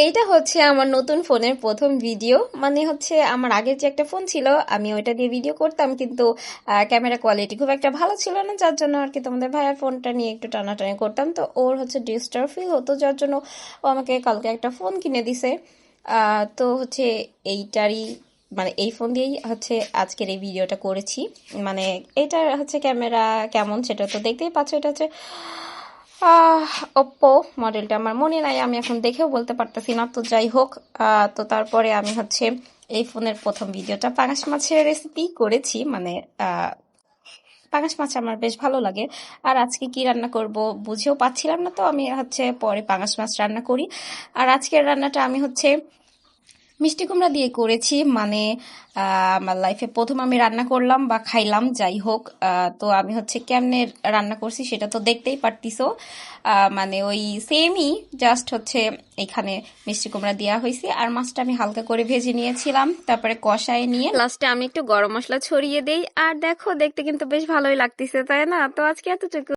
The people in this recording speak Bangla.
এইটা হচ্ছে আমার নতুন ফোনের প্রথম ভিডিও। মানে হচ্ছে আমার আগের যে একটা ফোন ছিল, আমি ওইটা দিয়ে ভিডিও করতাম, কিন্তু ক্যামেরা কোয়ালিটি খুব একটা ভালো ছিল না, যার জন্য আর কি তোমাদের ভাইয়ের ফোনটা নিয়ে একটু টানাটানি করতাম। তো ওর হচ্ছে ডিস্টার্ব ফিল হতো, যার জন্য ও আমাকে কালকে একটা ফোন কিনে দিছে। তো হচ্ছে এইটারই মানে এই ফোন দিয়েই হচ্ছে আজকের এই ভিডিওটা করেছি। মানে এটার হচ্ছে ক্যামেরা কেমন সেটা তো দেখতেই পাচ্ছ। এটা হচ্ছে ওপ্পো মডেলটা, আমার মনে নাই, আমি এখন দেখেও বলতে পারতেছি না। তো যাই হোক, তো তারপরে আমি হচ্ছে এই ফোনের প্রথম ভিডিওটা পাঙাশ মাছের রেসিপি করেছি। মানে পাঙাশ মাছ আমার বেশ ভালো লাগে। আর আজকে কি রান্না করব বুঝেও পাচ্ছিলাম না, তো আমি হচ্ছে পরে পাঙাশ মাছ রান্না করি। আর আজকের রান্নাটা আমি হচ্ছে মিষ্টি কুমড়া দিয়ে করেছি। মানে আমার লাইফে প্রথম আমি রান্না করলাম বা খাইলাম, যাই হোক। তো আমি হচ্ছে কেমনে রান্না করছি সেটা তো দেখতেই পারতিছো। মানে ওই সেমই, জাস্ট হচ্ছে এখানে মিষ্টি কুমড়া দেওয়া হয়েছে আর মাছটা আমি হালকা করে ভেজে নিয়েছিলাম, তারপরে কষায় নিয়ে লাস্টে আমি একটু গরম মশলা ছড়িয়ে দেই। আর দেখো, দেখতে কিন্তু বেশ ভালোই লাগতেছে, তাই না? তো আজকে এতটুকু।